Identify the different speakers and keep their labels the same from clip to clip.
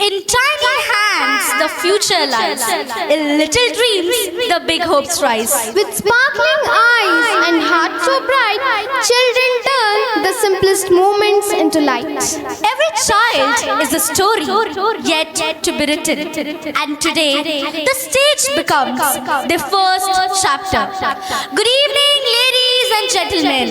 Speaker 1: In tiny hands, the future lies. In little dreams, the big hopes rise.
Speaker 2: With sparkling eyes and hearts so bright, children turn the simplest moments into light.
Speaker 1: Every child is a story yet to be written. And today, the stage becomes the first chapter. Good evening, ladies and gentlemen.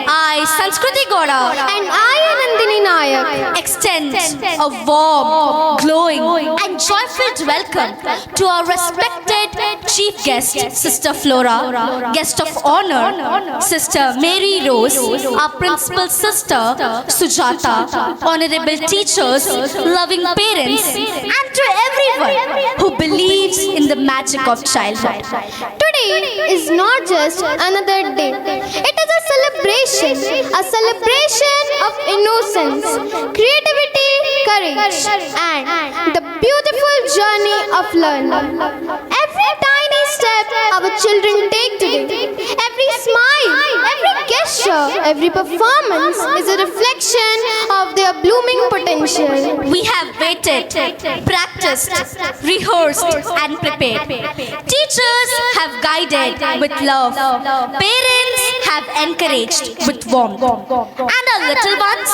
Speaker 1: I, Sanskruti Goda,
Speaker 2: And I, Nandini Nayak,
Speaker 1: extend a warm, glowing, and joyful welcome to our respected chief guest, Sister Flora, guest of honor, Sister Mary Rose, our principal sister, Sujata, honorable teachers, loving parents, and to everyone who believes in the magic of childhood.
Speaker 2: today is not just another day. It is a celebration of innocence, creativity, courage, and the beautiful journey of learning. Every tiny step our children take today, every smile, every gesture, every performance is a reflection of their blooming potential.
Speaker 1: We have waited, practiced, rehearsed, and prepared. Teachers have guided with love. Parents have encouraged with warmth. And our little ones,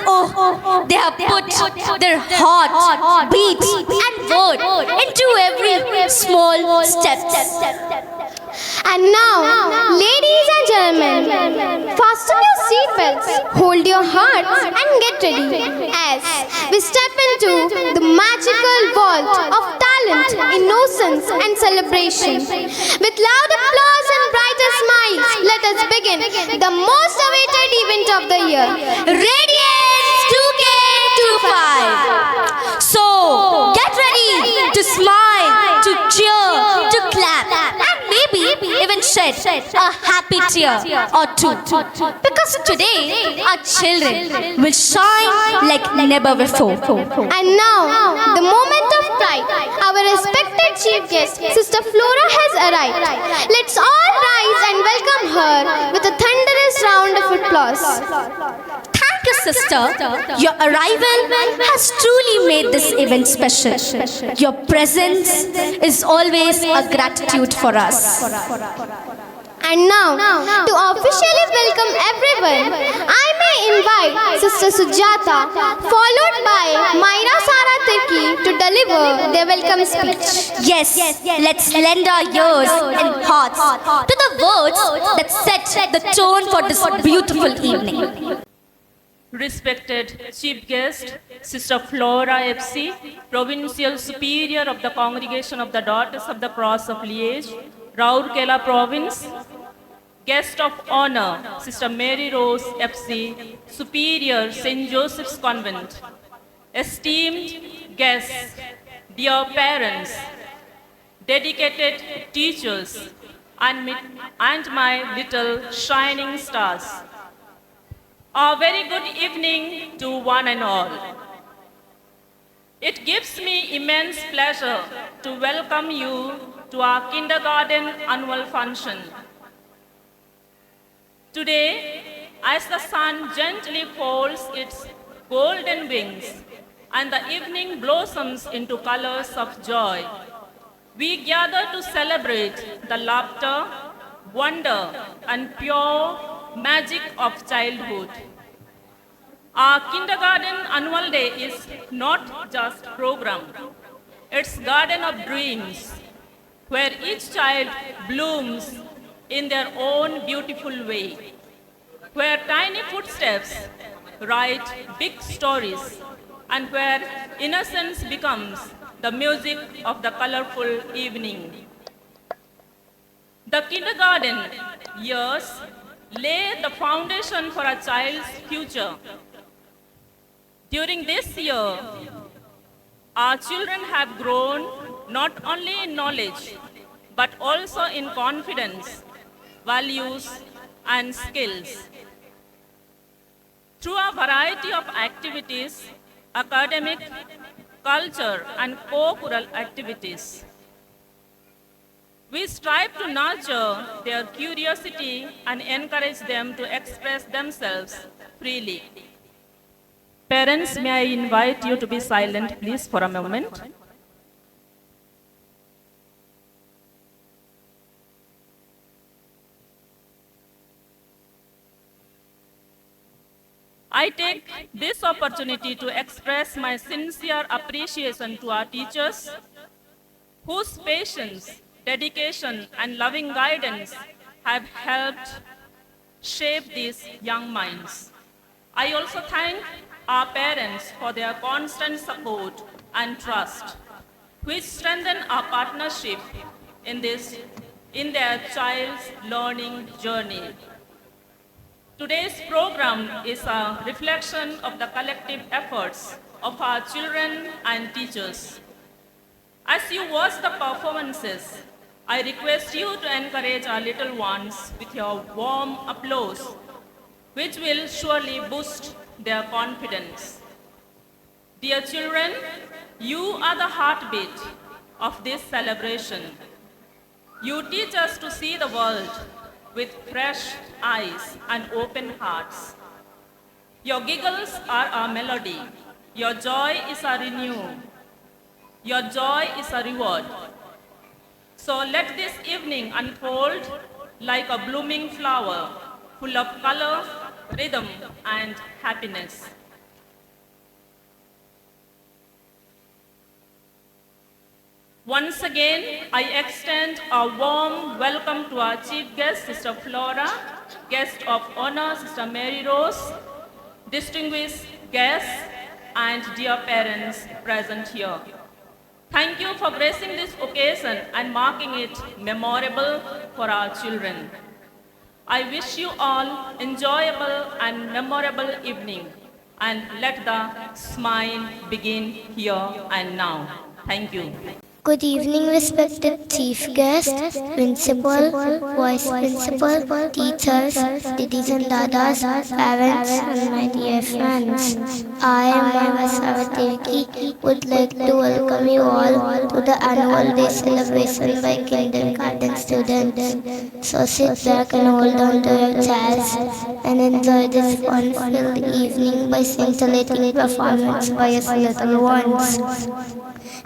Speaker 1: oh, they have put their heart, beat, and word into every small step.
Speaker 2: And now, ladies and gentlemen, fasten your seatbelts, hold your hearts, and get ready as we step into the magical vault of talent, innocence, and celebration. With loud applause and brighter smiles, let us begin the most awaited event of the year, Radiance 2K25. So, get ready to smile, to cheer, to clap, and maybe even shed a happy tear or two. Because today, our children will shine like never before. And now, the moment of pride. Our respected chief guest, Sister Flora, has arrived. Let's all rise and welcome her with a thunderous round of applause.
Speaker 1: Thank you, sister. Your arrival has truly made this event special. Your presence is always a gratitude for us.
Speaker 2: And now, to officially welcome everyone, I may invite Sister Sujata, followed by Myra Sarathirki to deliver their welcome speech.
Speaker 1: Yes, let's lend our ears and hearts to the words that set the tone for this beautiful evening.
Speaker 3: Respected Chief Guest, Sister Flora FC, Provincial Superior of the Congregation of the Daughters of the Cross of Liège, Rourkela Province, Guest of Honor, Sister Mary Rose FC, Superior St. Joseph's Convent, esteemed guests, dear parents, dedicated teachers, and my little shining stars. A very good evening to one and all. It gives me immense pleasure to welcome you to our kindergarten annual function. Today, as the sun gently folds its golden wings and the evening blossoms into colors of joy, we gather to celebrate the laughter, wonder, and pure magic of childhood. Our kindergarten annual day is not just a program. It's garden of dreams, where each child blooms in their own beautiful way, where tiny footsteps write big stories, and where innocence becomes the music of the colorful evening. The kindergarten years lay the foundation for a child's future. During this year, our children have grown not only in knowledge, but also in confidence, values, and skills. Through a variety of activities, academic, culture, and co-curricular activities, we strive to nurture their curiosity and encourage them to express themselves freely. Parents, may I invite you to be silent, please, for a moment. I take this opportunity to express my sincere appreciation to our teachers, whose patience, dedication, and loving guidance have helped shape these young minds. I also thank our parents for their constant support and trust, which strengthen our partnership in their child's learning journey. Today's program is a reflection of the collective efforts of our children and teachers. As you watch the performances, I request you to encourage our little ones with your warm applause, which will surely boost their confidence. Dear children, you are the heartbeat of this celebration. You teach us to see the world with fresh eyes and open hearts. Your giggles are our melody. Your joy is our renewal. Your joy is a reward. So let this evening unfold like a blooming flower, full of color, rhythm, and happiness. Once again, I extend a warm welcome to our chief guest, Sister Flora, guest of honor, Sister Mary Rose, distinguished guests, and dear parents present here. Thank you for gracing this occasion and marking it memorable for our children. I wish you all enjoyable and memorable evening, and let the smile begin here and now. Thank you.
Speaker 4: Good evening, respected chief guest, principal, vice principal, teachers, didis and dadas, parents, and my dear friends. I, Mama Savatevaki, would like to welcome you all to the annual day celebration by kindergarten students. So sit back and hold on to your chairs and enjoy this fun-filled evening by scintillating performance by your little ones.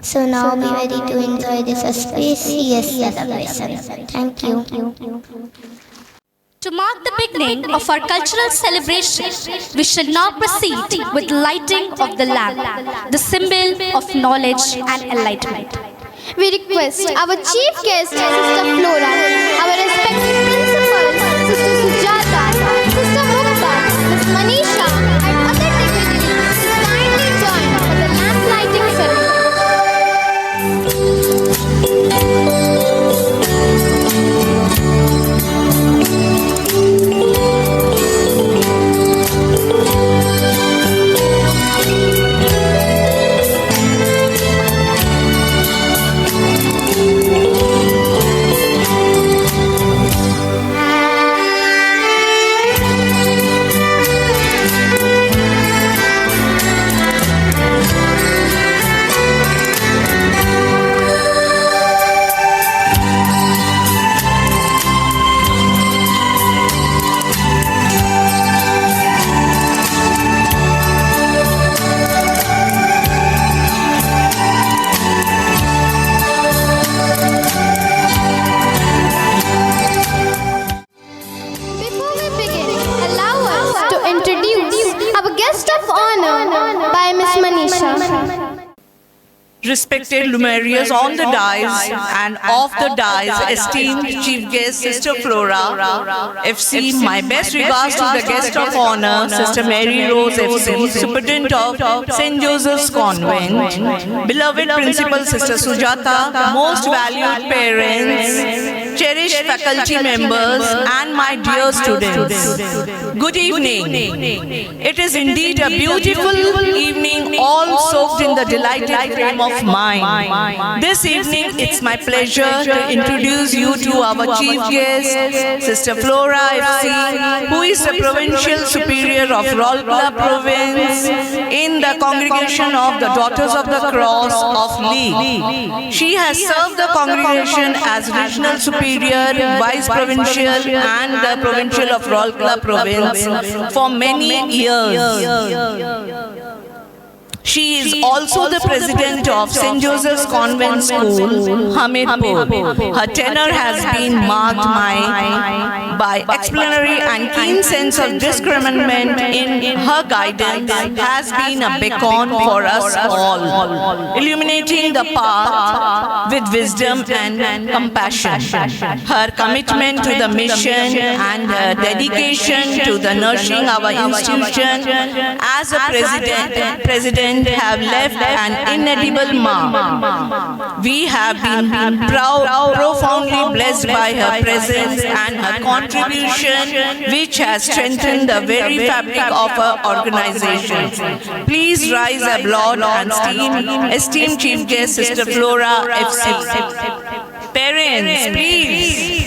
Speaker 4: So now be ready to enjoy this auspicious celebration. Thank you.
Speaker 1: To mark the beginning of our cultural celebration, we shall now proceed with lighting of the lamp, the symbol of knowledge and enlightenment.
Speaker 2: We request our chief guest, Sister Flora, our respected principals, Sister Sujata, Sister Mukta, Miss Manisha, and other dignitaries to kindly join for the lamp lighting ceremony.
Speaker 5: Respected luminaries on the dais and off the dais, esteemed chief guest Sister Flora, FC, my best regards to the guest of honor, Sister Mary Rose, FC, Superintendent of St. Joseph's Convent, beloved Principal Sister Sujata, most valued parents, cherished faculty members, and my dear students. Good evening. It is indeed a beautiful evening, all soaked in the delighted frame of mind. This evening, it's my pleasure to introduce you to our chief guest, Sister Flora FC, who is the Provincial Superior of Rourkela Province in the congregation of the Daughters of the Cross of Lee. She has served the congregation as Regional Superior, Vice Provincial, and the Provincial of Rourkela Province for many years. She is also the president of St. Joseph's Convent School, Hamidpur. Her tenure has been marked by exemplary and keen sense of discrimination. In her guidance has been a beacon for us all, illuminating the path with wisdom and compassion. Her commitment to the mission and her dedication to the nourishing our institution as a president have left an inedible mark. We have been profoundly blessed by her presence and her contribution, which has strengthened the very fabric of our organization. Please rise, applaud and esteemed Chief Guest Sister Flora FC. Parents, please.